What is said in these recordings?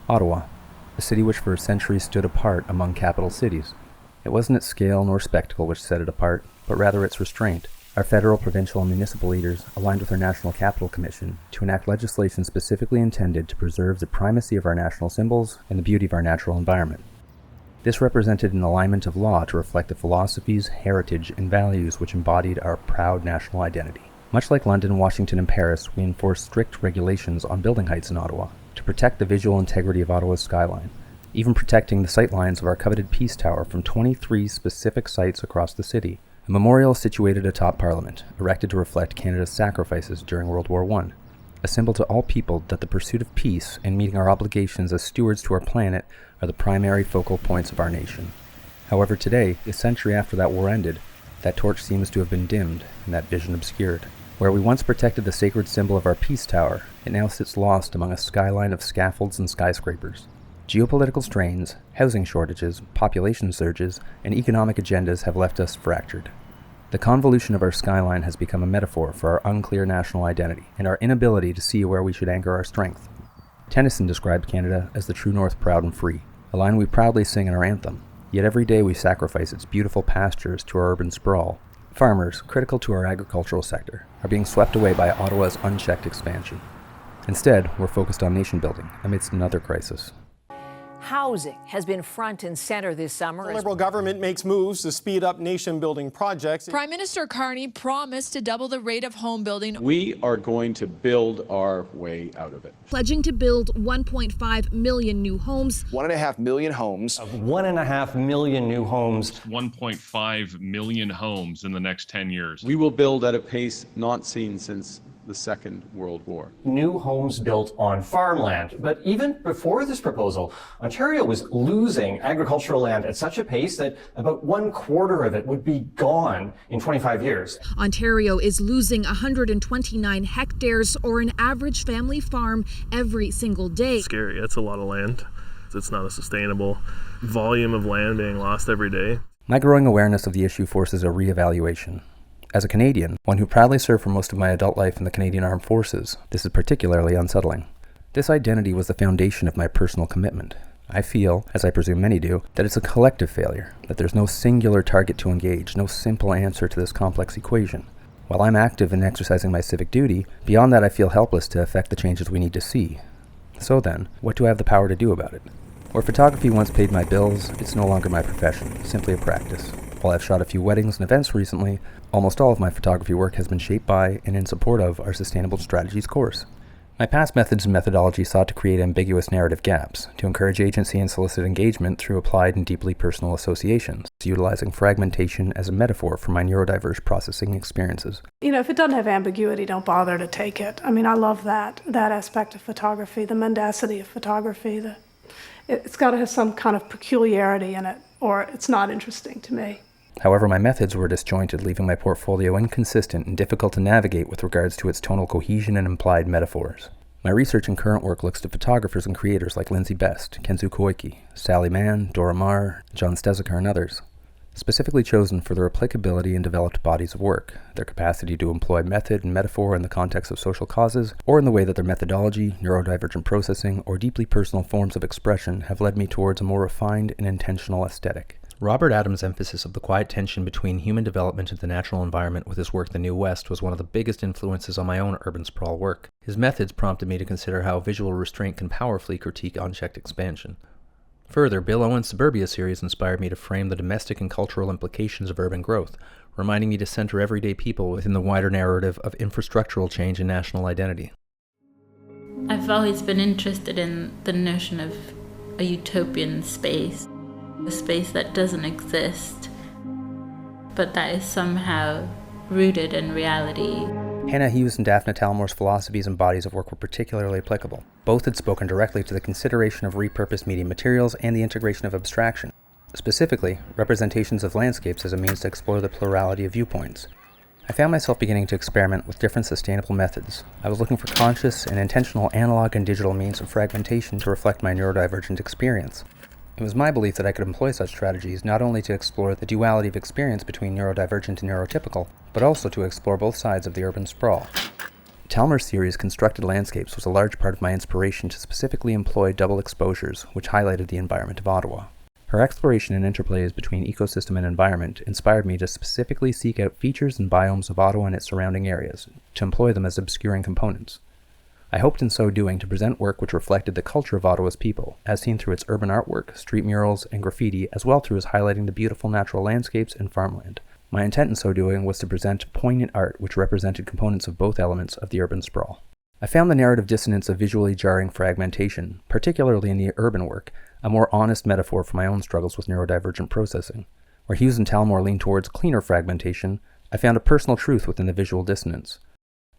Ottawa, a city which for centuries stood apart among capital cities. It wasn't its scale nor spectacle which set it apart, but rather its restraint. Our federal, provincial, and municipal leaders aligned with our National Capital Commission to enact legislation specifically intended to preserve the primacy of our national symbols and the beauty of our natural environment. This represented an alignment of law to reflect the philosophies, heritage, and values which embodied our proud national identity. Much like London, Washington, and Paris, we enforced strict regulations on building heights in Ottawa to protect the visual integrity of Ottawa's skyline, even protecting the sightlines of our coveted Peace Tower from 23 specific sites across the city. A memorial situated atop Parliament, erected to reflect Canada's sacrifices during World War I, a symbol to all people that the pursuit of peace and meeting our obligations as stewards to our planet are the primary focal points of our nation. However, today, a century after that war ended, that torch seems to have been dimmed and that vision obscured. Where we once protected the sacred symbol of our Peace Tower, it now sits lost among a skyline of scaffolds and skyscrapers. Geopolitical strains, housing shortages, population surges, and economic agendas have left us fractured. The convolution of our skyline has become a metaphor for our unclear national identity and our inability to see where we should anchor our strength. Tennyson described Canada as the true north proud and free, a line we proudly sing in our anthem, yet every day we sacrifice its beautiful pastures to our urban sprawl. Farmers, critical to our agricultural sector, are being swept away by Ottawa's unchecked expansion. Instead, we're focused on nation building amidst another crisis. Housing has been front and center this summer. The Liberal government makes moves to speed up nation-building projects. Prime Minister Carney promised to double the rate of home building. We are going to build our way out of it. Pledging to build 1.5 million new homes. 1.5 million homes. 1.5 million new homes. 1.5 million homes in the next 10 years. We will build at a pace not seen since the Second World War. New homes built on farmland. But even before this proposal, Ontario was losing agricultural land at such a pace that about 1/4 of it would be gone in 25 years. Ontario is losing 129 hectares or an average family farm every single day. It's scary. It's a lot of land. It's not a sustainable volume of land being lost every day. My growing awareness of the issue forces a re-evaluation. As a Canadian, one who proudly served for most of my adult life in the Canadian Armed Forces, this is particularly unsettling. This identity was the foundation of my personal commitment. I feel, as I presume many do, that it's a collective failure, that there's no singular target to engage, no simple answer to this complex equation. While I'm active in exercising my civic duty, beyond that I feel helpless to effect the changes we need to see. So then, what do I have the power to do about it? Where photography once paid my bills, it's no longer my profession, simply a practice. While I've shot a few weddings and events recently, almost all of my photography work has been shaped by and in support of our Sustainable Strategies course. My past methods and methodology sought to create ambiguous narrative gaps, to encourage agency and solicit engagement through applied and deeply personal associations, utilizing fragmentation as a metaphor for my neurodivergent processing experiences. You know, if it doesn't have ambiguity, don't bother to take it. I mean, I love that aspect of photography, the mendacity of photography. It's got to have some kind of peculiarity in it, or it's not interesting to me. However, my methods were disjointed, leaving my portfolio inconsistent and difficult to navigate with regards to its tonal cohesion and implied metaphors. My research and current work looks to photographers and creators like Lindsay Best, Kenzu Koike, Sally Mann, Dora Maar, John Stezekar, and others, specifically chosen for their applicability in developed bodies of work, their capacity to employ method and metaphor in the context of social causes, or in the way that their methodology, neurodivergent processing, or deeply personal forms of expression have led me towards a more refined and intentional aesthetic. Robert Adams' emphasis of the quiet tension between human development and the natural environment with his work The New West was one of the biggest influences on my own urban sprawl work. His methods prompted me to consider how visual restraint can powerfully critique unchecked expansion. Further, Bill Owen's Suburbia series inspired me to frame the domestic and cultural implications of urban growth, reminding me to center everyday people within the wider narrative of infrastructural change and national identity. I've always been interested in the notion of a utopian space. A space that doesn't exist, but that is somehow rooted in reality. Hannah Hughes and Dafna Talmor's philosophies and bodies of work were particularly applicable. Both had spoken directly to the consideration of repurposed media materials and the integration of abstraction, specifically representations of landscapes as a means to explore the plurality of viewpoints. I found myself beginning to experiment with different sustainable methods. I was looking for conscious and intentional analog and digital means of fragmentation to reflect my neurodivergent experience. It was my belief that I could employ such strategies not only to explore the duality of experience between neurodivergent and neurotypical, but also to explore both sides of the urban sprawl. Talmor's series Constructed Landscapes was a large part of my inspiration to specifically employ double exposures, which highlighted the environment of Ottawa. Her exploration and interplays between ecosystem and environment inspired me to specifically seek out features and biomes of Ottawa and its surrounding areas, to employ them as obscuring components. I hoped in so doing to present work which reflected the culture of Ottawa's people, as seen through its urban artwork, street murals, and graffiti, as well through as highlighting the beautiful natural landscapes and farmland. My intent in so doing was to present poignant art which represented components of both elements of the urban sprawl. I found the narrative dissonance of visually jarring fragmentation, particularly in the urban work, a more honest metaphor for my own struggles with neurodivergent processing. Where Hughes and Talmor lean towards cleaner fragmentation, I found a personal truth within the visual dissonance.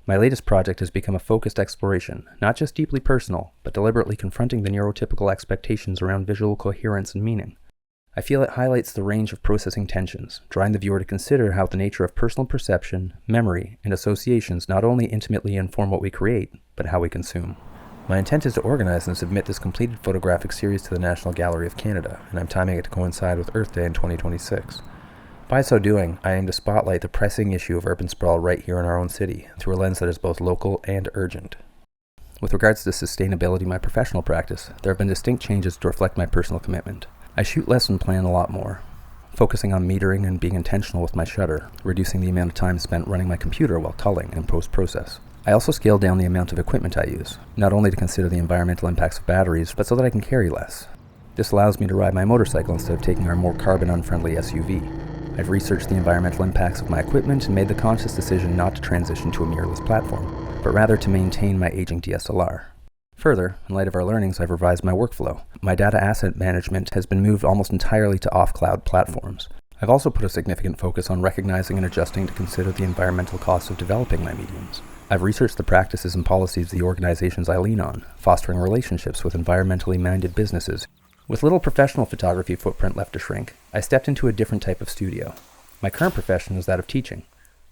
My latest project has become a focused exploration, not just deeply personal, but deliberately confronting the neurotypical expectations around visual coherence and meaning. I feel it highlights the range of processing tensions, drawing the viewer to consider how the nature of personal perception, memory, and associations not only intimately inform what we create, but how we consume. My intent is to organize and submit this completed photographic series to the National Gallery of Canada, and I'm timing it to coincide with Earth Day in 2026. By so doing, I aim to spotlight the pressing issue of urban sprawl right here in our own city, through a lens that is both local and urgent. With regards to sustainability in my professional practice, there have been distinct changes to reflect my personal commitment. I shoot less and plan a lot more, focusing on metering and being intentional with my shutter, reducing the amount of time spent running my computer while culling and post-process. I also scaled down the amount of equipment I use, not only to consider the environmental impacts of batteries, but so that I can carry less. This allows me to ride my motorcycle instead of taking our more carbon-unfriendly SUV. I've researched the environmental impacts of my equipment and made the conscious decision not to transition to a mirrorless platform, but rather to maintain my aging DSLR. Further, in light of our learnings, I've revised my workflow. My data asset management has been moved almost entirely to off-cloud platforms. I've also put a significant focus on recognizing and adjusting to consider the environmental costs of developing my mediums. I've researched the practices and policies of the organizations I lean on, fostering relationships with environmentally minded businesses. With little professional photography footprint left to shrink, I stepped into a different type of studio. My current profession is that of teaching.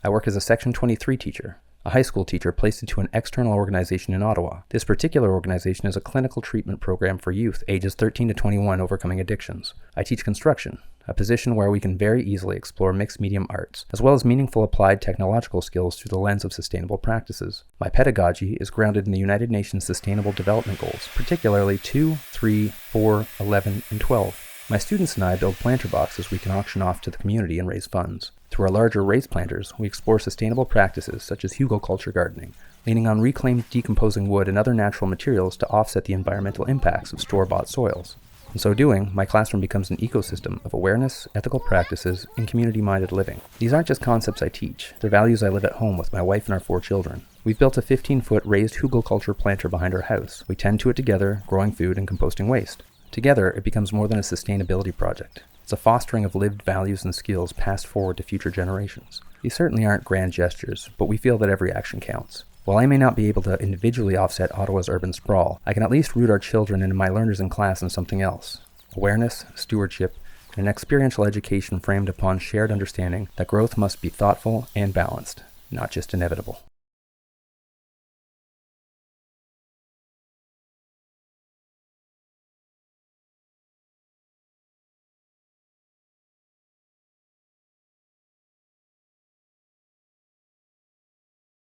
I work as a Section 23 teacher, a high school teacher placed into an external organization in Ottawa. This particular organization is a clinical treatment program for youth ages 13 to 21 overcoming addictions. I teach construction, a position where we can very easily explore mixed medium arts, as well as meaningful applied technological skills through the lens of sustainable practices. My pedagogy is grounded in the United Nations Sustainable Development Goals, particularly 2, 3, 4, 11, and 12. My students and I build planter boxes we can auction off to the community and raise funds. Through our larger raised planters, we explore sustainable practices such as hugelculture gardening, leaning on reclaimed decomposing wood and other natural materials to offset the environmental impacts of store-bought soils. In so doing, my classroom becomes an ecosystem of awareness, ethical practices, and community-minded living. These aren't just concepts I teach, they're values I live at home with my wife and our 4 children. We've built a 15-foot raised hugelculture planter behind our house. We tend to it together, growing food and composting waste. Together, it becomes more than a sustainability project. It's a fostering of lived values and skills passed forward to future generations. These certainly aren't grand gestures, but we feel that every action counts. While I may not be able to individually offset Ottawa's urban sprawl, I can at least root our children and my learners in class in something else. Awareness, stewardship, and an experiential education framed upon shared understanding that growth must be thoughtful and balanced, not just inevitable.